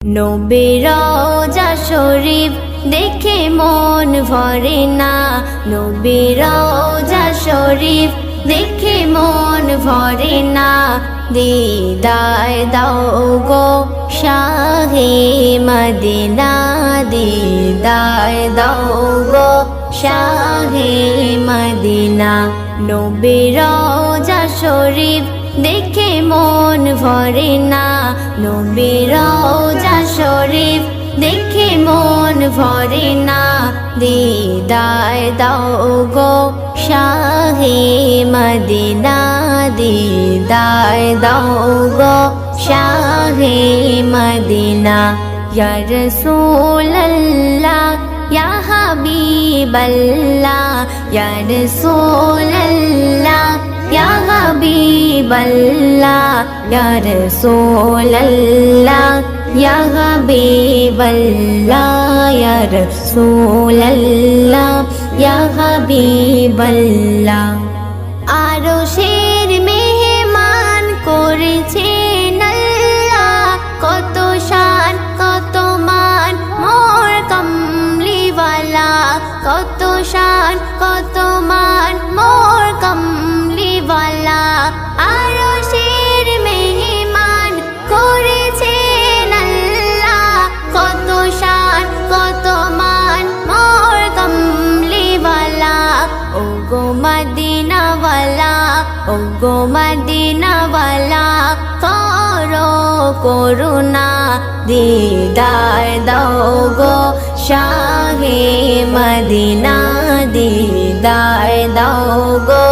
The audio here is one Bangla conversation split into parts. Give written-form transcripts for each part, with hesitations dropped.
নবীর রওজা শরীফ দেখে মন ভরে না, নবীর রওজা শরীফ দেখে মন ভরে না। দিদার দাও গো শাহে মদিনা, দিদার দাও গো শাহে মদিনা। নবীর রওজা শরীফ দেখে মন ভরে না, নবীর রওজা শরীফ দেখে মন ভরে না। দিদার দাও গো শাহে মদিনা, দিদার দাও গো শাহে মদিনা। ইয়া রাসূলুল্লাহ ইয়া হাবিবাল্লাহ, ইয়া রাসূলুল্লাহ ইয়া হাবিবাল্লাহ, ইয়া রাসূলুল্লাহ ইয়া হাবিবাল্লাহ, ইয়া রাসূলুল্লাহ ইয়া হাবিবাল্লাহ। আরশের মেহমান করেছেন আল্লাহ, কত শান কত মান মোর কমলিওয়ালা, কত শান কত মান মোর কমলিওয়ালা। আরশের মেহমান করেছেন আল্লাহ, কত শান কত মান মোর কমলিওয়ালা। ও গো মদিনাওয়ালা, ও গো মদিনাওয়ালা, করো করুণা, দিদার দাও গো শাহে মদিনা, দিদার দাও গো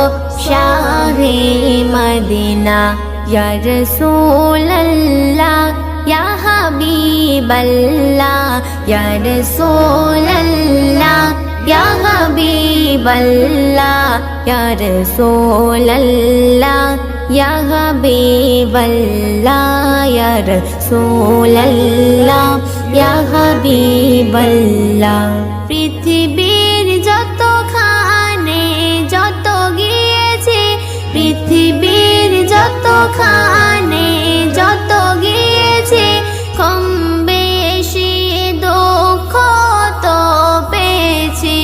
শাহে মদিনা। ইয়া রাসূলুল্লাহ ইয়া হাবিবাল্লাহ, ইয়া রাসূলুল্লাহ ইয়া হাবিবাল্লাহ, ইয়া রাসূলুল্লাহ ইয়া হাবিবাল্লাহ, ইয়া রাসূলুল্লাহ ইয়া হাবিবাল্লাহ। পৃথিবীর যতখানে যত গিয়েছে, পৃথিবীর যতখানে যত গিয়েছে, কম বেশি দুঃখ তো পেয়েছি,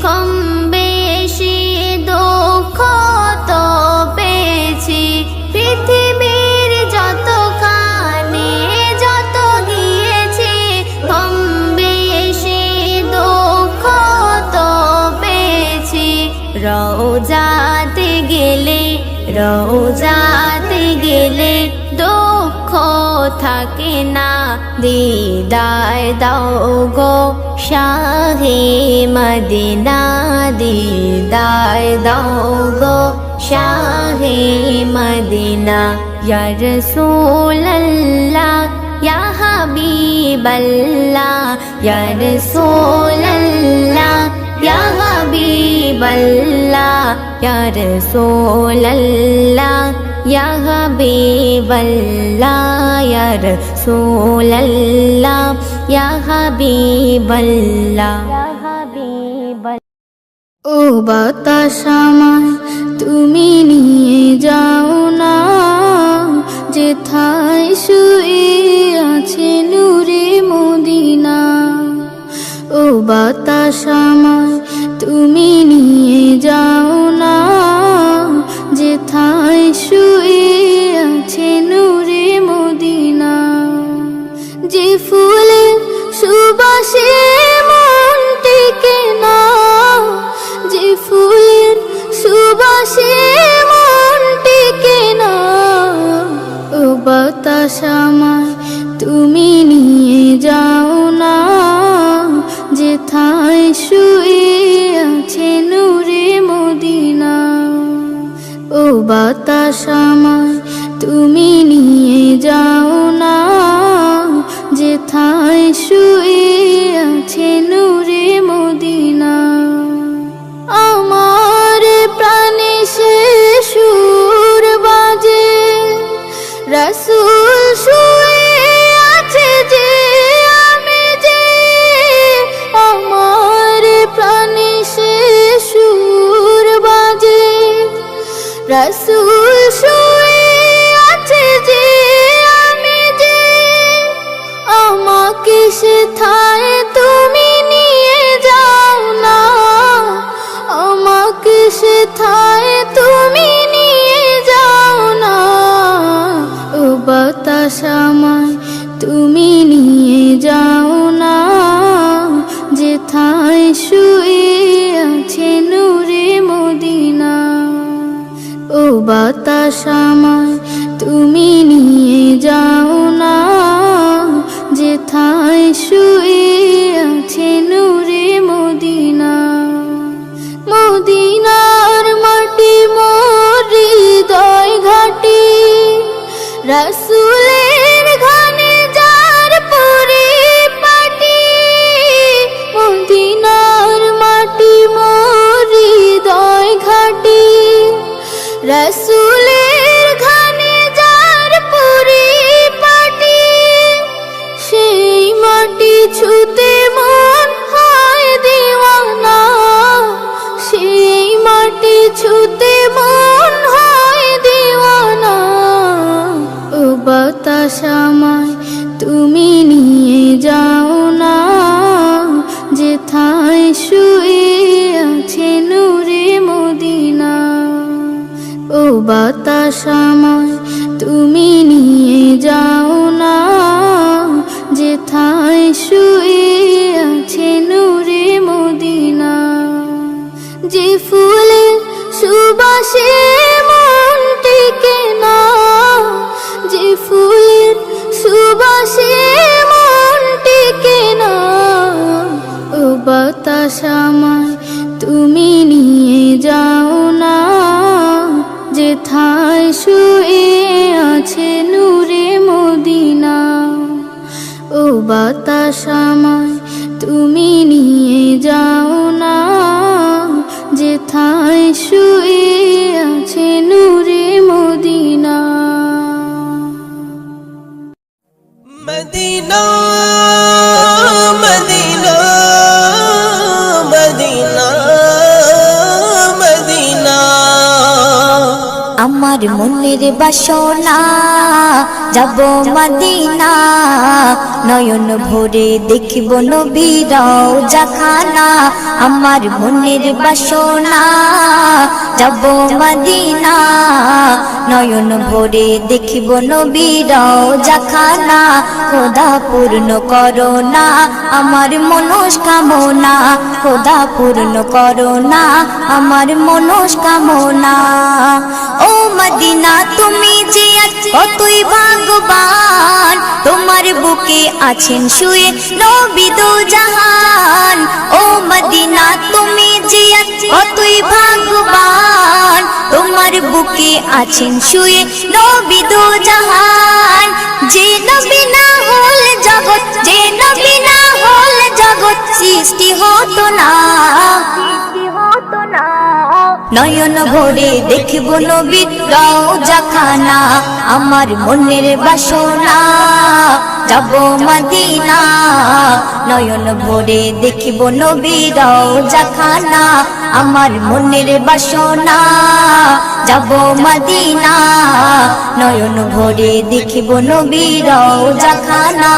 কম বেশি দুঃখ তো পেয়েছি। পৃথিবীর যতখানে যত গিয়েছে, কম বেশি দুঃখ তো পেয়েছি। রওজাতে গেলে, রওজাতে গেলে দুঃখ থাকে না, দিদার দাও গো শাহে মদিনা, দিদার দাও গো শাহে মদিনা। ইয়া রাসূলুল্লাহ ইয়া হাবিবাল্লাহ, ইয়া রাসূলুল্লাহ ইয়া হাবিবাল্লাহ, ইয়া রাসূলুল্লাহ ইয়া হাবিবাল্লাহ, ইয়া রাসূলুল্লাহ ইয়া হাবিবাল্লাহ। ও বাতাস আমায় তুমি নিয়ে যাও না, যেথায় শুয়ে আছে নূরে মদিনা। ও বাতাস আমায় তুমি নিয়ে যাও না, যেথায় শুয়ে আছে নূরে মদিনা। যে ফুলের সুবাসে মন টেকে না, যে ফুলের সুবাসে মন টেকে না। ও বাতাস আমায় তুমি নিয়ে যাও না, যেথায় শুয়ে আছে নূরে মদিনা। ও বাতাস আমায় তুমি নিয়ে যাও না, যেথায় শুয়ে আছে নূরে মদিনা। আমার প্রাণে সে সুর বাজে, রাসূল শুয়ে আছে যে আমি যে। আমার প্রাণে সে সুর বাজে, রাসূল শুয়ে আছে যে আমি যে। আমার আমাকে সেথায় তুমি নিয়ে যাও না, আমাকে সেথায় তুমি নিয়ে যাও না। ও বাতাস আমায় তুমি নিয়ে যাও না, যেথায় শুয়ে আছে নূরে মদিনা। ও বাতাস আমায় তুমি নিয়ে যাও না, যেথায় শুয়ে আছে নূরে মদিনা। মদিনার মাটি মোর হৃদয় ঘাটি, রাসূলের ঘানে যার পরিপাটি। মদিনার মাটি মোর হৃদয় ঘাটি, রাসূলের ঘানে যার পরিপাটি। সেই মাটি ছুতে মন হয় দিওয়ানা, সেই মাটি ছুতে মন হয় দিওয়ানা। ও বাতাস আমায় তুমি নিয়ে যাও না, যেথায় শুয়ে আছে নূরে মদিনা। ও বাতাস আমায় তুমি নিয়ে যাও না, যেথায় শুয়ে আছে নূরে মদিনা। যে ফুলের সুবাসে মন টিকে না, যে ফুলের সুবাসে মন টিকে না। ও বাতাস আমায় তুমি নিয়ে যাও না, যেথায় শুয়ে আছে নূরে মদিনা। ও বাতাস আমায় তুমি নিয়ে যাও না, যেথায় শুয়ে আছে নূরে Medina. Medina Medina Medina Medina. আমার মনের বাসনা যাব মদিনা, নয়ন ভরে দেখিব নবীর রওজাখানা। আমার মনের বাসনা যাব মদিনা, নয়ন ভরে দেখিব নবীর রওজাখানা। খোদা পূর্ণ করো না আমার মনস্কামনা, খোদা পূর্ণ করো না আমার মনস্কামনা। ও মদিনা তুমি যে কতই ভাগ্যবান, তোমার বুকে আছেন শুয়ে নবী দো জাহান। ও মদিনা তুমি যে কতই ভাগ্যবান, তোমার বুকে আছেন শুয়ে নবী দো জাহান। যে নবী না হল জগৎ, যে নবী না হল জগৎ সৃষ্টি হতো না। নয়ন ভরে দেখিব নবীর রওজাখানা। আমার মনের বাসনা যাব মদিনা, নয়ন ভরে দেখিব নবীর রওজাখানা। আমার মনের বাসনা যাব মদিনা, নয়ন ভরে দেখিব নবীর রওজাখানা।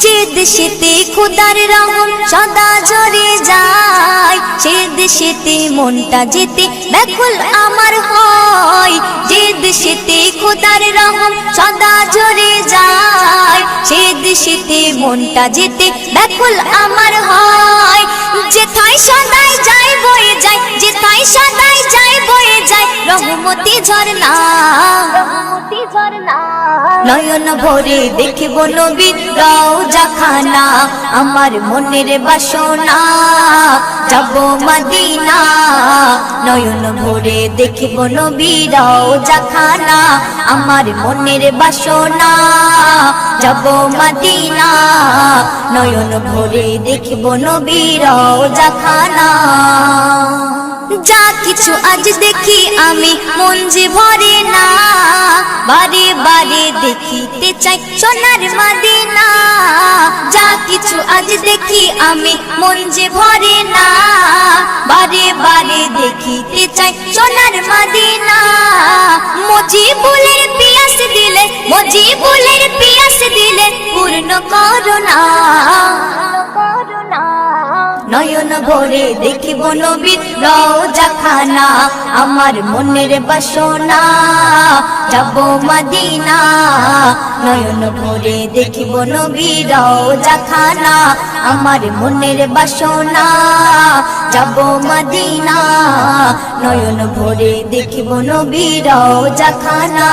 যে দেশেতে খোদার রহম সদা ঝরে যায়, সে দেশেতে মনটা যেতে ব্যাকুল আমার হয়। যে দেশেতে খোদার রহম সদা ঝরে যায়, সে দেশেতে মনটা যেতে ব্যাকুল আমার হয়। যেথায় সদাই যায় বয়ে যায়, যেথায় সদাই যায় বয়ে যায় রহমতি ঝরনা। নয়ন ভরে দেখিব নবীর রওজাখানা। আমার মনের বাসনা যাব মদিনা, নয়ন ভরে দেখিব নবীর রওজাখানা। আমার মনের বাসনা যাব মদিনা, নয়ন ভরে দেখিব নবীর রওজাখানা। যা কিছু আজ দেখি আমি মন যে ভরে না, বারে বারে দেখিতে চাই সোনার মদিনা। মদিনা যা কিছু আজ দেখি আমি মন যে ভরে না বারে বারে দেখিতে চাই সোনার মদিনা মুজিবুলের পিয়াস দিলে মুজিবুলের পিয়াস দিলে পূর্ণ করো না নয়ন ভরে দেখিব নবীর রওজা খানা আমার মনের বাসনা যাব মদিনা নয়ন ভরে দেখিব নবীর রওজা খানা আমার মনের বাসনা যাব মদিনা নয়ন ভরে দেখিব নবীর রওজা খানা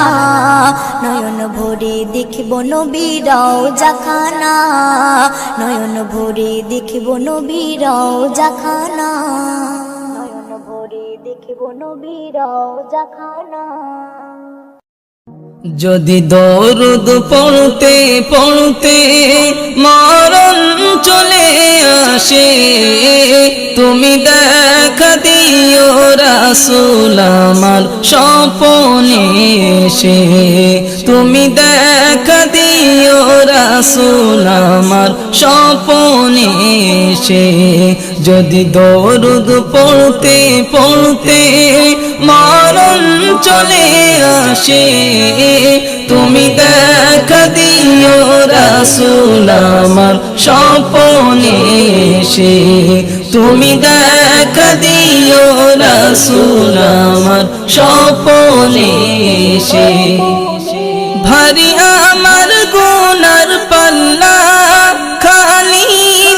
নয়ন ভরে দেখিব নবীর রওজা খানা নয়ন ভরে দেখিব নবীর রওজা খানা নয়ন ভরে দেখিব নবীর রওজা খানা যদি দরুদ পড়তে পড়তে মরণ চলে আসে তুমি দেখা দিও রাসূল আমার স্বপ্নে এসে তুমি দেখা দিও রাসূল আমার স্বপ্নে এসে যদি দরুদ পড়তে পড়তে মরণ চলে আসে তুমি দেখা দিও রাসূল আমার স্বপ্নে এসে তুমি দেখা দিও রাসূল আমার স্বপ্নে এসে ভারী আমার গুনার পাল্লা খালি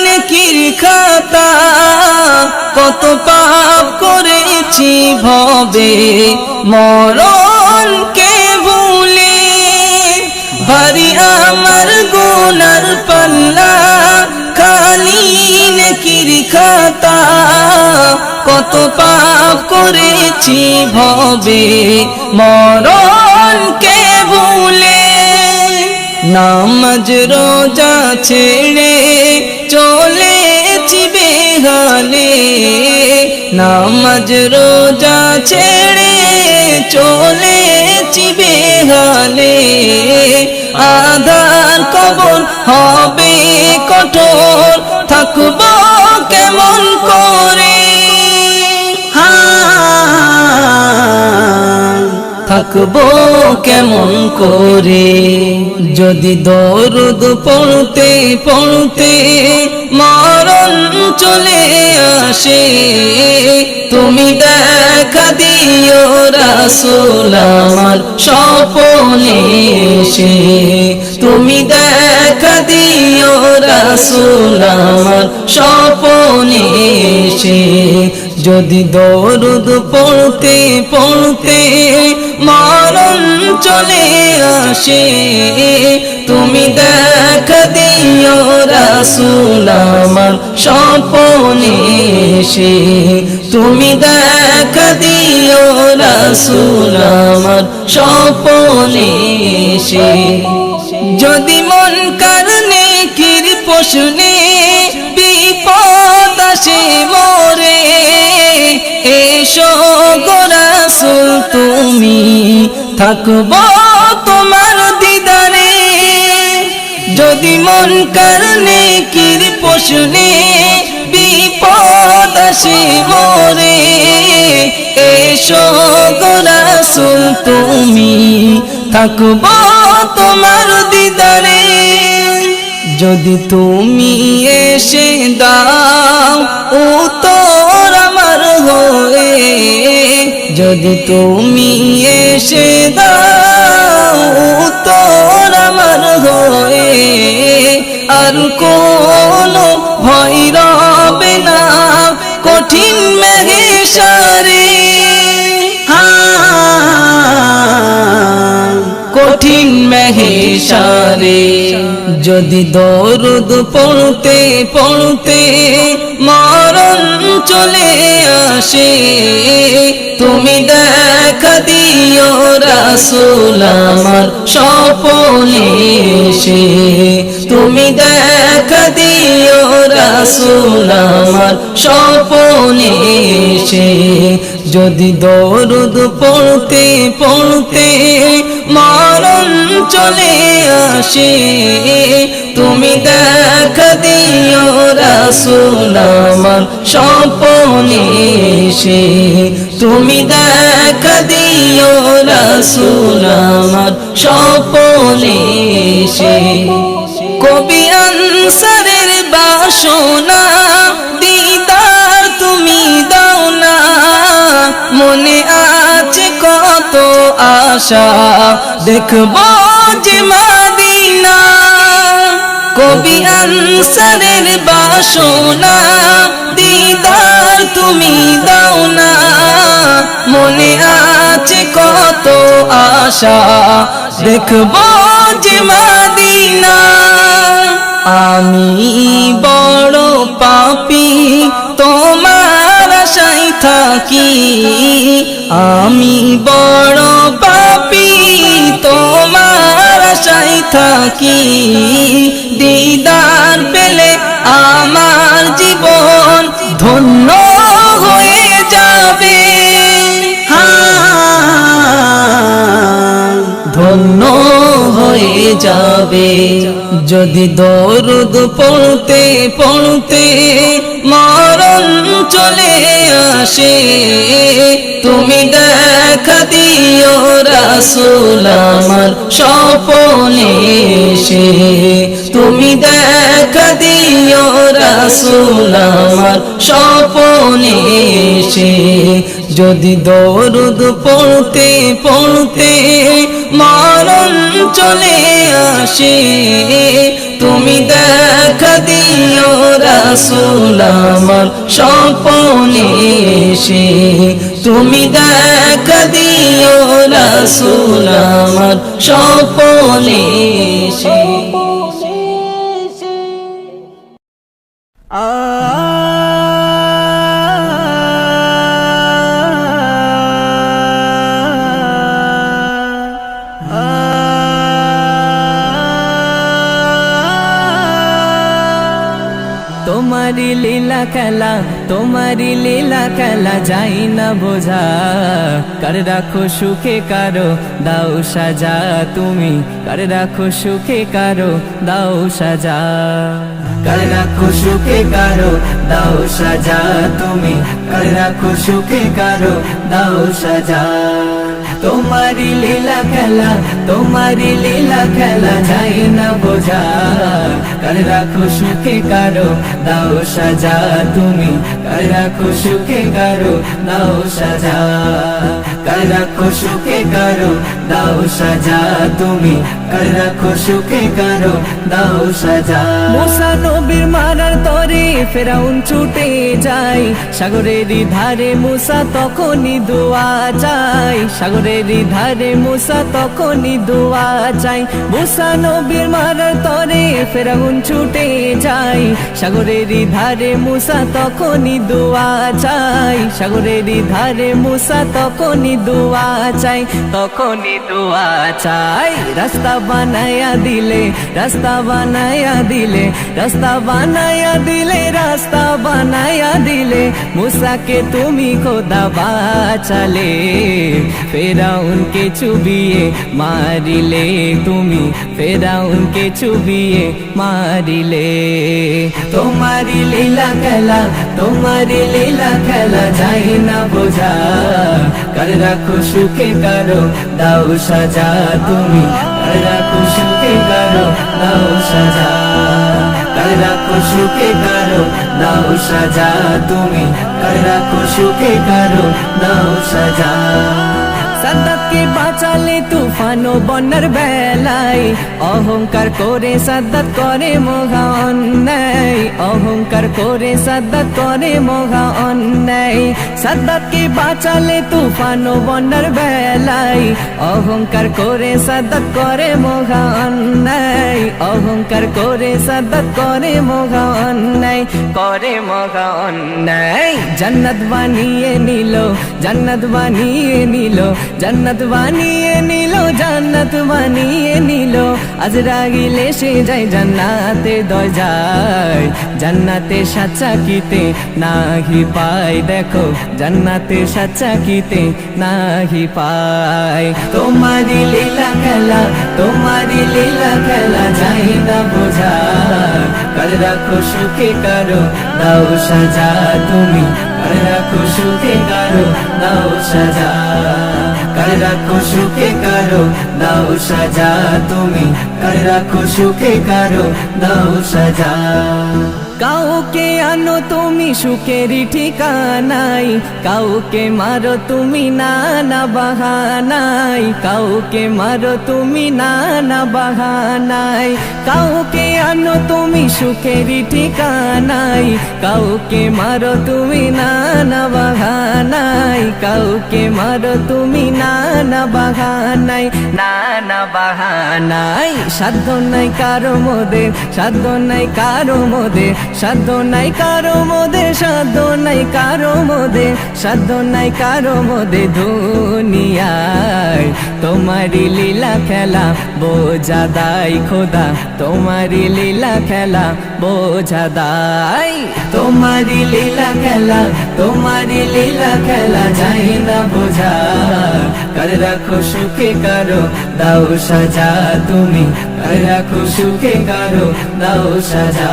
নেকির খাতা কত পাপ করেছি ভবে মরণকে ভুলে ভারী আমার গুনার পাল্লা খালি নেকির খাতা কত পাপ করেছি ভবে মরণকে ভুলে নামাজ রোজা ছেড়ে চলেছি বেহালে নামাজ রোজা ছেড়ে চলেছি বেহালে আধার কবর হবে কঠোর থাকবো কেমন করে থাকবো কেমন করে যদি দরুদ পড়তে পড়তে মরণ চলে আসে তুমি দেখা দিও রাসূল আমার স্বপ্নে এসে তুমি দেখা দিও রাসূল আমার স্বপ্নে এসে যদি দরুদ পড়তে পড়তে মরণ চলে আসে তুমি দেখা দিও রাসূল আমার স্বপ্নে এসে তুমি দেখা দিও রাসূল আমার স্বপ্নে এসে যদি মন কারণে কির প্রশ্নে বিপদ আসে মোরে এসো গো রাসূল তুমি থাকবো তোমার দিদারে যদি মন কারণে কির প্রশ্নে বিপদ আসে মোরে এসো গো রাসূল তুমি থাকবো তোমার দিদারে যদি তুমি এসে দাও উত্তর আমার হয়ে যদি তুমি এসে দাও উত্তর আমার হয়ে আর কোনো ভয় রবে না কঠিন মেঘেশারে কঠিন মেঘেশারে যদি দরুদ পড়তে পড়তে মরণ চলে আসে তুমি দেখা দিও রাসূল আমার স্বপ্নে এসে তুমি দেখা দিও রাসূল আমার স্বপ্নে এসে যদি দরুদ পড়তে পড়তে মরণ চলে আসে তুমি দেখা দিও রাসূল আমার স্বপ্নে এসে তুমি দেখা দিও রাসূল আমার স্বপ্নে এসে কবি আনসারের বাসনা দিদার তুমি দাও না মনে আছে কত আশা দেখবো যে মদিনা কবি আনসারের বাসনা দিদার তুমি দাও না মনে আছে কত আশা দেখবো যে মদিনা আমি বড় পাপী তোমার আশায় থাকি আমি বড় পাপী তোমার আশায় থাকি দিদার পেলে আমার জীবন ধন্য হয়ে যাবে ধন্য হয়ে যাবে যদি দরুদ পড়তে পড়তে মরণ চলে আসে তুমি দেখা দিও রাসূল আমার স্বপ্নে এসে তুমি দেখা দিও রাসূল আমার স্বপ্নে এসে যদি দরুদ পড়তে পড়তে মরণ চলে আসে তুমি দেখা দিও রাসূল আমার স্বপ্নে এসে তুমি দেখা দিও রাসূল আমার স্বপ্নে এসে তোমারি লীলা খেলা যাই না বোঝা কার রাখো সুখে কারো দাও সাজা তুমি কার রাখো সুখে কারো দাও সাজা কার রাখো সুখে কারো দাও সাজা তুমি কার রাখো সুখে কারো দাও সাজা তোমারি লীলা খেলা যাই না বোঝা কার রাখো সুখে কারো দাও সাজা তুমি কার রাখো সুখে কারো দাও সাজা কার রাখো সুখে কারো দাও সাজা তুমি কার রাখো সুখে কারো দাও সাজা মুসা নবীর মারার তরে ফেরাউন ছুটে যায় সাগরের ধারে মুসা তখনই দোয়া চায় সাগরের ধারে মুসা তখনই দোয়া চায় মুসা নবীর মারার তরে ফেরাউন ছুটে যায় সাগরের ধারে মুসা তখনই দোয়া চায় সাগরের ধারে মুসা তখনই দোয়া চায় তখনই দোয়া চায় রাস্তা বানায়া দিলে রাস্তা বানায়া দিলে রাস্তা বানায়া দিলে রাস্তা বানায়া দিলে মুসাকে তুমি খোদা বাঁচালে ফেরাউনকে চুবিয়ে মারিলে তুমি ফেরাউনকে চুবিয়ে মারিলে তোমারি লীলা খেলা যাই না বোঝা কার রাখো সুখে কারো দাও সাজা তুমি কার রাখো সুখে কারো দাও সাজা কার রাখো সুখে কারো দাও সাজা তুমি কার রাখো সুখে কারো দাও সাজা সাদ্দাতকে বাঁচালে তুফান ও বন্যার বেলায় অহংকার করে সাদ্দাত করে মহা অন্যায় অহংকার করে সাদ্দাত করে মহা অন্যায় সাদ্দাতকে বাঁচালে তুফান ও বন্যার বেলায় অহংকার করে সাদ্দাত করে মহা অন্যায় অহংকার করে সাদ্দাত করে মহা অন্যায় করে মহা অন্যায় জান্নাত বানিয়ে নিল জান্নাত বানিয়ে নিল জান্নাত বানিয়ে নিল জান্নাত বানিয়ে নিল আজ রাগিলে সে যায় জান্নাতে দরজায় জান্নাতে সাচ্চা কিতে নাহি পায় দেখো জান্নাতে সাচ্চা কিতে নাহি পায় তোমারি লীলা খেলা তোমারি লীলা খেলা যাই না বোঝা কার রাখো সুখে কারো দাও সাজা তুমি কার রাখো সুখে কারো দাও সাজা কার রাখো সুখে কারো দাও সাজা তুমি কার রাখো সুখে কারো দাও সাজা কাউকে আনো তুমি সুখেরই ঠিকানাই কাউকে মারো তুমি নানা বাহানাই কাউকে মারো তুমি নানা বাহানাই কাউকে আনো তুমি সুখেরই ঠিকানাই কাউকে মারো তুমি নানা বাহানাই কাউকে মারো তুমি নানা বাহানাই নানা বাহানাই সাধ্য নাই কারো মোদের সাধ্য নাই কারো মোদের সাধ্য নাই কারো মোদের সাধ্য নাই কারো মোদের সাধ্য নাই কারো মোদের দুনিয়ায় তোমারি লীলা খেলা বোঝা দায় খোদা তোমারি লীলা খেলা বোঝা দায় তোমারি লীলা খেলা তোমারি লীলা খেলা যাই না বোঝা কার রাখো সুখে কারো দাও সাজা তুমি কার রাখো সুখে কারো দাও সাজা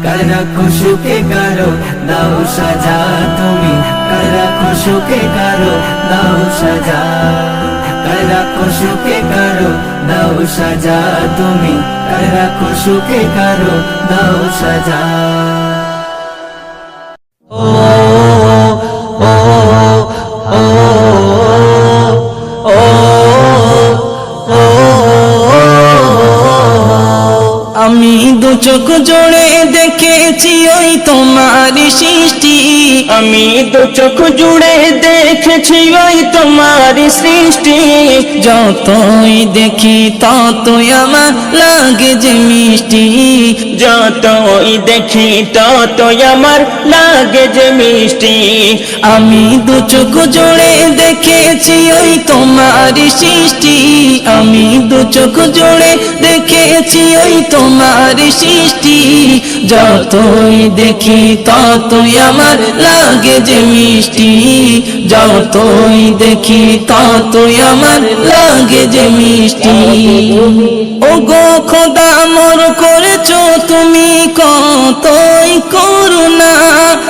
কার রাখো সুখে কারো দাও সাজা তুমি কার রাখো সুখে কারো দাও সাজা কার রাখো সুখে কারো দাও সাজা তুমি কার রাখো সুখে কারো দাও সাজা আমি দু চোখ জোড়ে দেখেছি ওই তোমারি সৃষ্টি আমি দু চোখ জুড়ে দেখেছি ওই তোমারি সৃষ্টি যতই দেখি ততই আমার লাগে যে মিষ্টি যতই দেখি ততই আমার লাগে যে মিষ্টি আমি দু চোখ জোড়ে দেখেছি ওই তোমারি সৃষ্টি আমি দু চোখ জোড়ে দেখেছি ওই তোমারি সৃষ্টি যতই দেখি ততই আমার লাগে যে মিষ্টি যতই দেখি ততই আমার লাগে যে মিষ্টি ও গো খোদা মোর করেছো তুমি কতই করুণা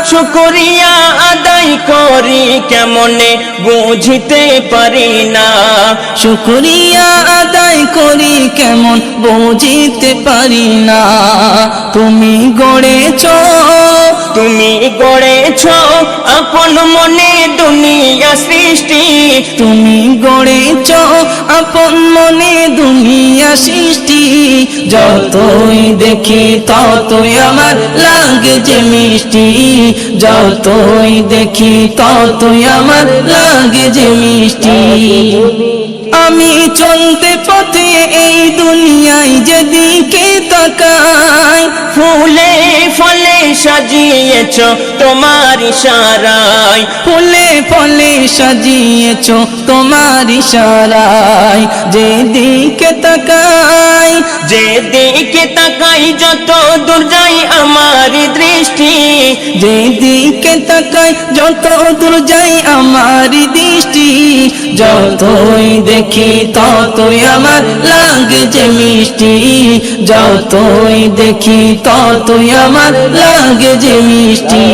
শুকরিয়া আদায় করি কেমনে বুঝতে পারি না শুকরিয়া আদায় করি কেমন বুঝতে পারি না তুমি গড়েছো আপন মনে দুনিয়া সৃষ্টি তুমি গড়েছো আপন মনে দুনিয়া সৃষ্টি যতই দেখি ততই আমার লাগে যে মিষ্টি যতই দেখি ততই আমার লাগে যে মিষ্টি আমি চলতে পথে এই দুনিয়ায় যেদিকে তাকাই ফুলে ফলে সাজিয়েছ তোমার ইশারায় ফুলে ফলে সাজিয়েছ তোমার ইশারায় যেদিকে তাকাই যত দূর যাই আমার দৃষ্টি যেদিকে তাকাই যত দূর যাই আমার দৃষ্টি যতই দেখি ততই আমার লাগে যে মিষ্টি যতই দেখি ততই আমার লাগে যে মিষ্টি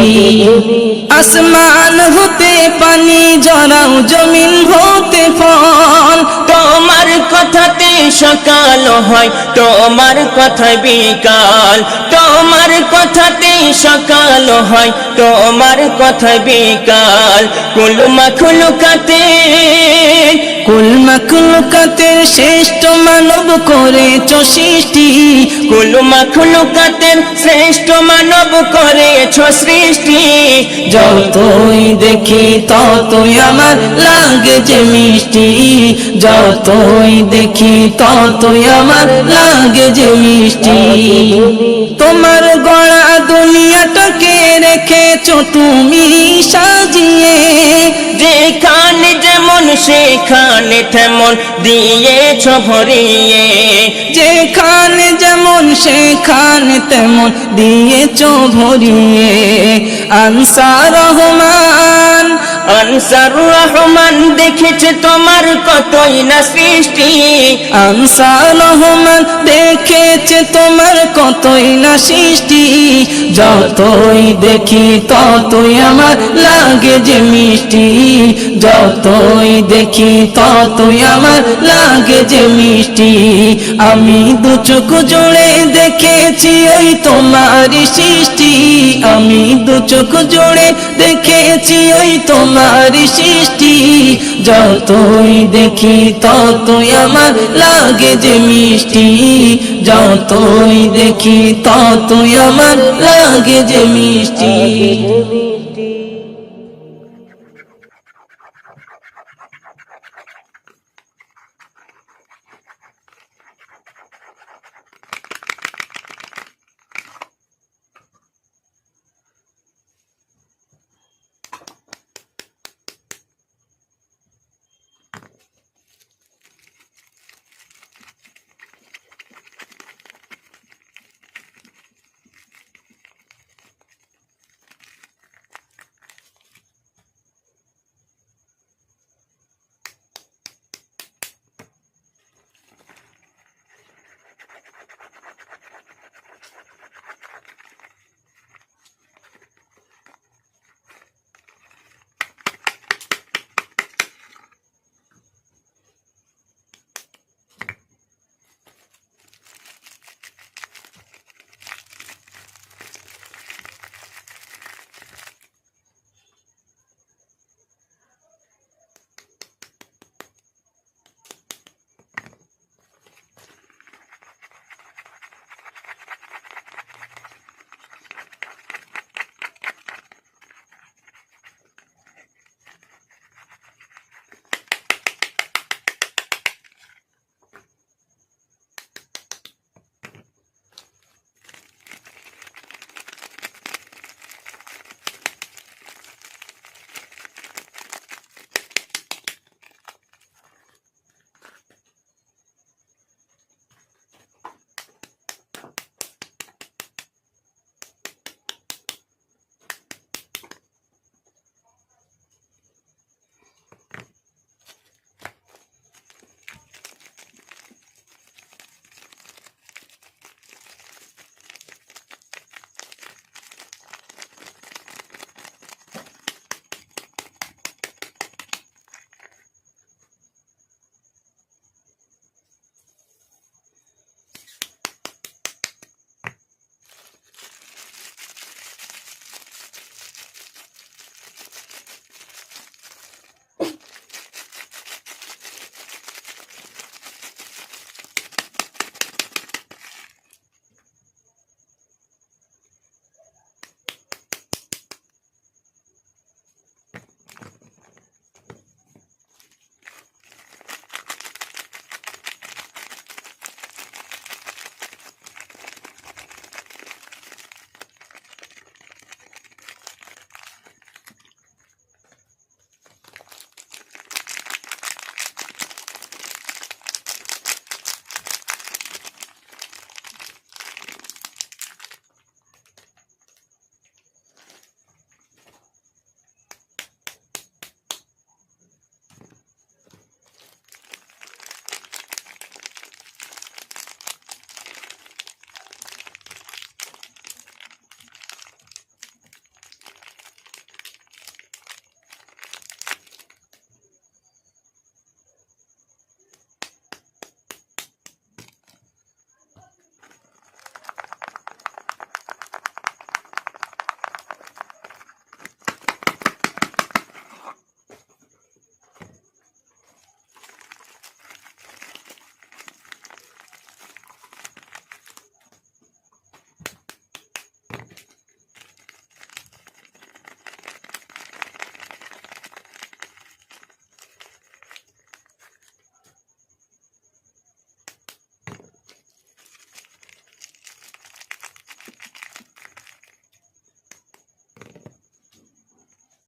আসমান হতে পানি ঝরাও জমিন হতে ফল তোমার কথাতে সকাল হয় তোমার কথায় বিকাল তোমার কথাতে সকাল হয় তোমার কথায় বিকাল কুল মাখলুকাতের শ্রেষ্ঠ মানব করেছ সৃষ্টি কুল মাখলুকাতের শ্রেষ্ঠ মানব করেছ সৃষ্টি যতই দেখি ততই আমার লাগে যে মিষ্টি যতই দেখি ততই আমার লাগে যে মিষ্টি তোমার গড়া দুনিয়াটাকে রেখেছো তুমি সাজিয়ে যেখানে যেমন সেখানে তেমন দিয়েছ ভরিয়ে, যেখানে যেমন সেখানে তেমন দিয়েছ ভরিয়ে। আনসার রহমান, আনসার রহমান দেখেছে তোমার কতই না সৃষ্টি, আনসার রহমান দেখেছে তোমার কতই না সৃষ্টি। যতই দেখি ততই আমার লাগে যে মিষ্টি, যতই দেখি ততই আমার লাগে যে মিষ্টি। আমি দু চোখ জোড়ে দেখেছি ওই তোমারই সৃষ্টি, আমি দু চোখ জোড়ে দেখেছি ওই তোমারই সৃষ্টি। যতই দেখি ততই আমার লাগে যে মিষ্টি, যতই দেখি ততই আমার লাগে যে মিষ্টি।